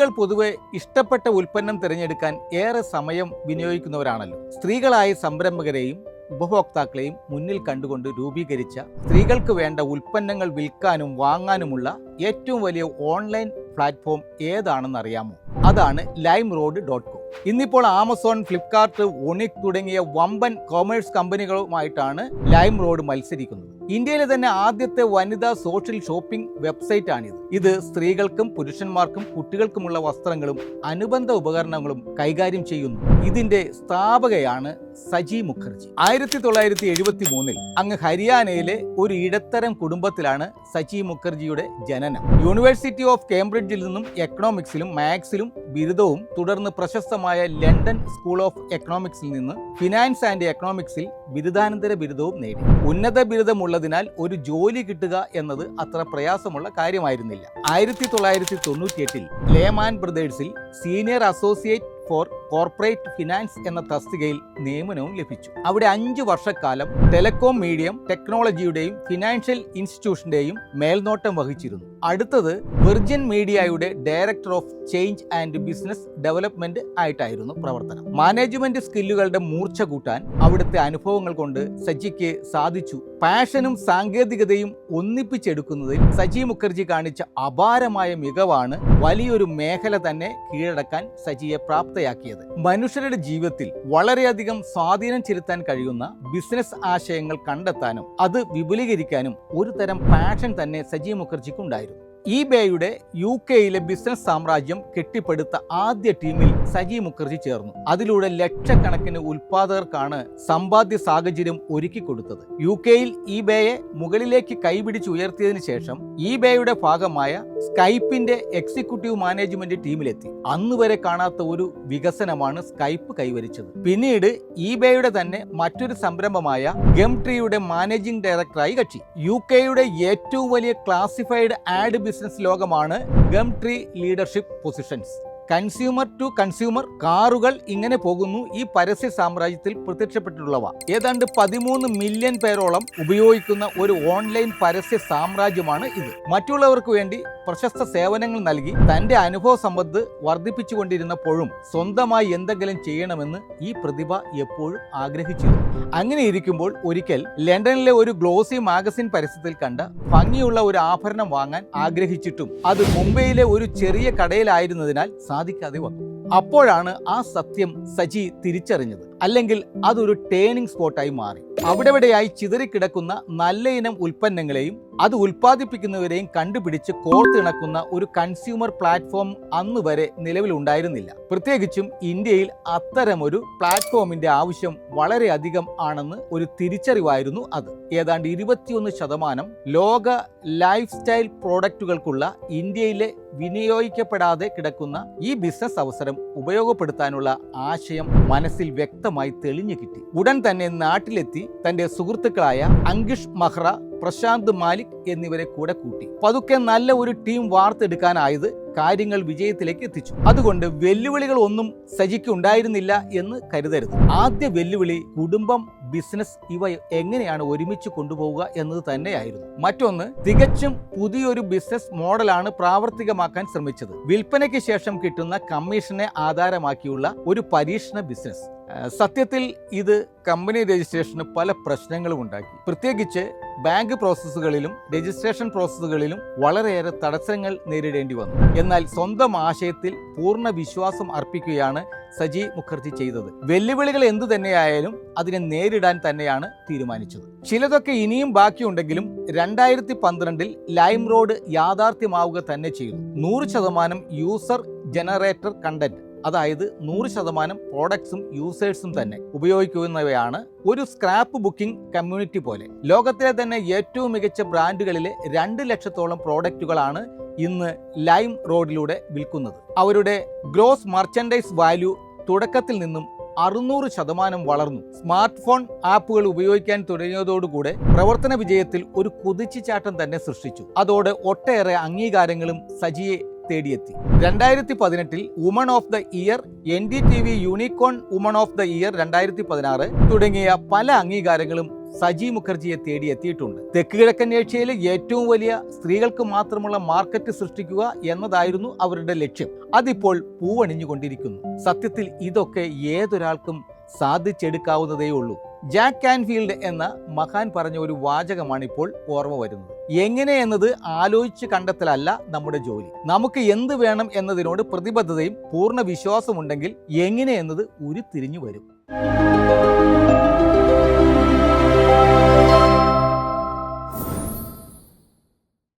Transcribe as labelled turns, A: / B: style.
A: സ്ത്രീകൾ പൊതുവെ ഇഷ്ടപ്പെട്ട ഉൽപ്പന്നം തിരഞ്ഞെടുക്കാൻ ഏറെ സമയം വിനിയോഗിക്കുന്നവരാണല്ലോ. സ്ത്രീകളായ സംരംഭകരെയും ഉപഭോക്താക്കളെയും മുന്നിൽ കണ്ടുകൊണ്ട് രൂപീകരിച്ച സ്ത്രീകൾക്ക് വേണ്ട ഉൽപ്പന്നങ്ങൾ വിൽക്കാനും വാങ്ങാനുമുള്ള ഏറ്റവും വലിയ ഓൺലൈൻ പ്ലാറ്റ്ഫോം ഏതാണെന്ന് അറിയാമോ? അതാണ് LimeRoad.com. ഇന്നിപ്പോൾ ആമസോൺ, ഫ്ലിപ്കാർട്ട്, ഒണിക് തുടങ്ങിയ വമ്പൻ കൊമേഴ്സ് കമ്പനികളുമായിട്ടാണ് LimeRoad മത്സരിക്കുന്നത്. ഇന്ത്യയിലെ തന്നെ ആദ്യത്തെ വനിതാ സോഷ്യൽ ഷോപ്പിംഗ് വെബ്സൈറ്റ് ആണിത്. ഇത് സ്ത്രീകൾക്കും പുരുഷന്മാർക്കും കുട്ടികൾക്കുമുള്ള വസ്ത്രങ്ങളും അനുബന്ധ ഉപകരണങ്ങളും കൈകാര്യം ചെയ്യുന്നു. ഇതിന്റെ സ്ഥാപകയാണ് സജി മുഖർജി. 1973 അങ്ങ് ഹരിയാനയിലെ ഒരു ഇടത്തരം കുടുംബത്തിലാണ് സജി മുഖർജിയുടെ ജനനം. യൂണിവേഴ്സിറ്റി ഓഫ് കേംബ്രിഡ്ജിൽ നിന്നും എക്കണോമിക്സിലും മാത്സിലും ബിരുദവും തുടർന്ന് പ്രശസ്തമായ ലണ്ടൻ സ്കൂൾ ഓഫ് എക്കണോമിക്സിൽ നിന്ന് ഫിനാൻസ് ആൻഡ് എക്കണോമിക്സിൽ ബിരുദാനന്തര ബിരുദവും നേടി. ഉന്നത ബിരുദമുള്ളതിനാൽ ഒരു ജോലി കിട്ടുക എന്നത് അത്ര പ്രയാസമുള്ള കാര്യമായിരുന്നില്ല. 1998 ലേമാൻ ബ്രദേഴ്സിൽ senior associate for corporate finance എന്ന തസ്തികയിൽ നിയമനവും ലഭിച്ചു. അവിടെ 5 വർഷക്കാലം ടെലികോം, മീഡിയം ടെക്നോളജിയുടെയും ഫിനാൻഷ്യൽ ഇൻസ്റ്റിറ്റ്യൂഷന്റെയും മേൽനോട്ടം വഹിച്ചിരുന്നു. അടുത്തത് വിർജിൻ മീഡിയയുടെ director of change and business development ആയിട്ടായിരുന്നു പ്രവർത്തനം. മാനേജ്മെന്റ് സ്കില്ലുകളുടെ മൂർച്ച കൂട്ടാൻ അവിടുത്തെ അനുഭവങ്ങൾ കൊണ്ട് സജിക്ക് സാധിച്ചു. പാഷനും സാങ്കേതികതയും ഒന്നിപ്പിച്ചെടുക്കുന്നതിൽ സജി മുഖർജി കാണിച്ച അപാരമായ മികവാണ് വലിയൊരു മേഖല തന്നെ കീഴടക്കാൻ സജിയെ പ്രാപ്തയാക്കിയത്. മനുഷ്യരുടെ ജീവിതത്തിൽ വളരെയധികം സ്വാധീനം ചെലുത്താൻ കഴിയുന്ന ബിസിനസ് ആശയങ്ങൾ കണ്ടെത്താനും അത് വിപുലീകരിക്കാനും ഒരു തരം പാഷൻ തന്നെ സജി മുഖർജിക്കുണ്ടായിരുന്നു. ഇബേയുടെ യുകെയിലെ ബിസിനസ് സാമ്രാജ്യം കെട്ടിപ്പടുത്ത ആദ്യ ടീമിൽ സജി മുഖർജി ചേർന്നു. അതിലൂടെ ലക്ഷക്കണക്കിന് ഉൽപ്പാദകർക്കാണ് സമ്പാദ്യ സാഹചര്യം ഒരുക്കി കൊടുത്തത്. യുകെയിൽ ഇബേയെ മുകളിലേക്ക് കൈപിടിച്ച് ഉയർത്തിയതിനു ശേഷം ഇബേയുടെ ഭാഗമായ സ്കൈപ്പിന്റെ എക്സിക്യൂട്ടീവ് മാനേജ്മെന്റ് ടീമിലെത്തി. അന്നുവരെ കാണാത്ത ഒരു വികസനമാണ് സ്കൈപ്പ് കൈവരിച്ചത്. പിന്നീട് ഇബേയുടെ തന്നെ മറ്റൊരു സംരംഭമായ ഗംട്രീയുടെ മാനേജിംഗ് ഡയറക്ടറായി കക്ഷി. യുകെയുടെ ഏറ്റവും വലിയ ക്ലാസിഫൈഡ് ആഡ് ബിസിനസ് ലോകമാണ് Gumtree leadership positions. Consumer to consumer കാറുകൾ ഇങ്ങനെ പോകുന്നു ഈ പരസ്യ സാമ്രാജ്യത്തിൽ പ്രത്യക്ഷപ്പെട്ടിട്ടുള്ളവ. ഏതാണ്ട് 13 മില്യൺ പേരോളം ഉപയോഗിക്കുന്ന ഒരു ഓൺലൈൻ പരസ്യ സാമ്രാജ്യമാണ് ഇത്. മറ്റുള്ളവർക്ക് വേണ്ടി പ്രശസ്ത സേവനങ്ങൾ നൽകി തന്റെ അനുഭവ സമ്പത്ത് വർദ്ധിപ്പിച്ചുകൊണ്ടിരുന്നപ്പോഴും സ്വന്തമായി എന്തെങ്കിലും ചെയ്യണമെന്ന് ഈ പ്രതിഭ എപ്പോഴും ആഗ്രഹിച്ചിരുന്നു. അങ്ങനെ ഇരിക്കുമ്പോൾ ഒരിക്കൽ ലണ്ടനിലെ ഒരു ഗ്ലോസി മാഗസിൻ പരസ്യത്തിൽ കണ്ട ഭംഗിയുള്ള ഒരു ആഭരണം വാങ്ങാൻ ആഗ്രഹിച്ചിട്ടും അത് മുംബൈയിലെ ഒരു ചെറിയ കടയിലായിരുന്നതിനാൽ സാധിക്കാതെ വന്നു. അപ്പോഴാണ് ആ സത്യം സജി തിരിച്ചറിഞ്ഞത്. അല്ലെങ്കിൽ അതൊരു ടേണിംഗ് സ്പോട്ടായി മാറി. അവിടെവിടെയായി ചിതറിക്കിടക്കുന്ന നല്ല ഇനം ഉൽപ്പന്നങ്ങളെയും അത് ഉൽപ്പാദിപ്പിക്കുന്നവരെയും കണ്ടുപിടിച്ച് കോർത്തിണക്കുന്ന ഒരു കൺസ്യൂമർ പ്ലാറ്റ്ഫോം അന്ന് വരെ നിലവിലുണ്ടായിരുന്നില്ല. പ്രത്യേകിച്ചും ഇന്ത്യയിൽ അത്തരമൊരു പ്ലാറ്റ്ഫോമിന്റെ ആവശ്യം വളരെയധികം ആണെന്ന് ഒരു തിരിച്ചറിവായിരുന്നു അത്. ഏതാണ്ട് 21% ലോക ലൈഫ് സ്റ്റൈൽ പ്രോഡക്റ്റുകൾക്കുള്ള ഇന്ത്യയിലെ വിനിയോഗിക്കപ്പെടാതെ കിടക്കുന്ന ഈ ബിസിനസ് അവസരം ഉപയോഗപ്പെടുത്താനുള്ള ആശയം മനസ്സിൽ വ്യക്തമായി തെളിഞ്ഞു കിട്ടി. ഉടൻ തന്നെ നാട്ടിലെത്തി തന്റെ സുഹൃത്തുക്കളായ അങ്കിഷ് മഹ്റ, പ്രശാന്ത് മാലിക് എന്നിവരെ കൂടെ കൂട്ടി. പതുക്കെ നല്ല ഒരു ടീം വാർത്തെടുക്കാനായത് കാര്യങ്ങൾ വിജയത്തിലേക്ക് എത്തിച്ചു. അതുകൊണ്ട് വെല്ലുവിളികൾ ഒന്നും സജിക്ക് ഉണ്ടായിരുന്നില്ല എന്ന് കരുതരുത്. ആദ്യ വെല്ലുവിളി കുടുംബം, ബിസിനസ് ഇവ എങ്ങനെയാണ് ഒരുമിച്ച് കൊണ്ടുപോവുക എന്നത് തന്നെയായിരുന്നു. മറ്റൊന്ന്, തികച്ചും പുതിയൊരു ബിസിനസ് മോഡലാണ് പ്രാവർത്തികമാക്കാൻ ശ്രമിച്ചത്. വിൽപ്പനയ്ക്ക് ശേഷം കിട്ടുന്ന കമ്മീഷനെ ആധാരമാക്കിയുള്ള ഒരു പരീക്ഷണ ബിസിനസ്. സത്യത്തിൽ ഇത് കമ്പനി രജിസ്ട്രേഷന് പല പ്രശ്നങ്ങളും ഉണ്ടാക്കി. പ്രത്യേകിച്ച് ബാങ്ക് പ്രോസസ്സുകളിലും രജിസ്ട്രേഷൻ പ്രോസസ്സുകളിലും വളരെയേറെ തടസ്സങ്ങൾ നേരിടേണ്ടി വന്നു. എന്നാൽ സ്വന്തം ആശയത്തിൽ പൂർണ്ണ വിശ്വാസം അർപ്പിക്കുകയാണ് സജി മുഖർജി ചെയ്തത്. വെല്ലുവിളികൾ എന്തു തന്നെയായാലും അതിനെ നേരിടാൻ തന്നെയാണ് തീരുമാനിച്ചത്. ചിലതൊക്കെ ഇനിയും ബാക്കിയുണ്ടെങ്കിലും 2012 LimeRoad യാഥാർത്ഥ്യമാവുക തന്നെ ചെയ്തു. 100% യൂസർ ജനറേറ്റർ കണ്ടന്റ്, അതായത് 100% പ്രോഡക്ട്സും യൂസേഴ്സും തന്നെ ഉപയോഗിക്കുന്നവയാണ്. ഒരു സ്ക്രാപ്പ് ബുക്കിംഗ് കമ്മ്യൂണിറ്റി പോലെ. ലോകത്തിലെ തന്നെ ഏറ്റവും മികച്ച ബ്രാൻഡുകളിലെ 2 ലക്ഷത്തോളം പ്രോഡക്റ്റുകളാണ് ഇന്ന് LimeRoadലൂടെ വിൽക്കുന്നത്. അവരുടെ ഗ്രോസ് മർച്ചൻഡൈസ് വാല്യൂ തുടക്കത്തിൽ നിന്നും 600% വളർന്നു. സ്മാർട്ട് ഫോൺ ആപ്പുകൾ ഉപയോഗിക്കാൻ തുടങ്ങിയതോടുകൂടെ പ്രവർത്തന വിജയത്തിൽ ഒരു കുതിച്ചുചാട്ടം തന്നെ സൃഷ്ടിച്ചു. അതോടെ ഒട്ടേറെ അംഗീകാരങ്ങളും സജിയെ തേടിയെത്തി. 2018 woman of the year, NDTV unicorn woman of the year 2016 തുടങ്ങിയ പല അംഗീകാരങ്ങളും സജി മുഖർജിയെ തേടി എത്തിയിട്ടുണ്ട്. തെക്ക് കിഴക്കൻ ഏഷ്യയിലെ ഏറ്റവും വലിയ സ്ത്രീകൾക്ക് മാത്രമുള്ള മാർക്കറ്റ് സൃഷ്ടിക്കുക എന്നതായിരുന്നു അവരുടെ ലക്ഷ്യം. അതിപ്പോൾ പൂവണിഞ്ഞുകൊണ്ടിരിക്കുന്നു. സത്യത്തിൽ ഇതൊക്കെ ഏതൊരാൾക്കും സാധിച്ചെടുക്കാവുന്നതേ ഉള്ളൂ. ജാക്ക് കാൻഫീൽഡ് എന്ന മഹാൻ പറഞ്ഞ ഒരു വാചകമാണിപ്പോൾ ഓർമ്മ വരുന്നത്. എങ്ങനെ എന്നത് ആലോചിച്ച് കണ്ടെത്തലല്ല നമ്മുടെ ജോലി. നമുക്ക് എന്ത് വേണം എന്നതിനോട് പ്രതിബദ്ധതയും പൂർണ്ണ വിശ്വാസമുണ്ടെങ്കിൽ എങ്ങനെ എന്നത് ഉരുത്തിരിഞ്ഞു വരും.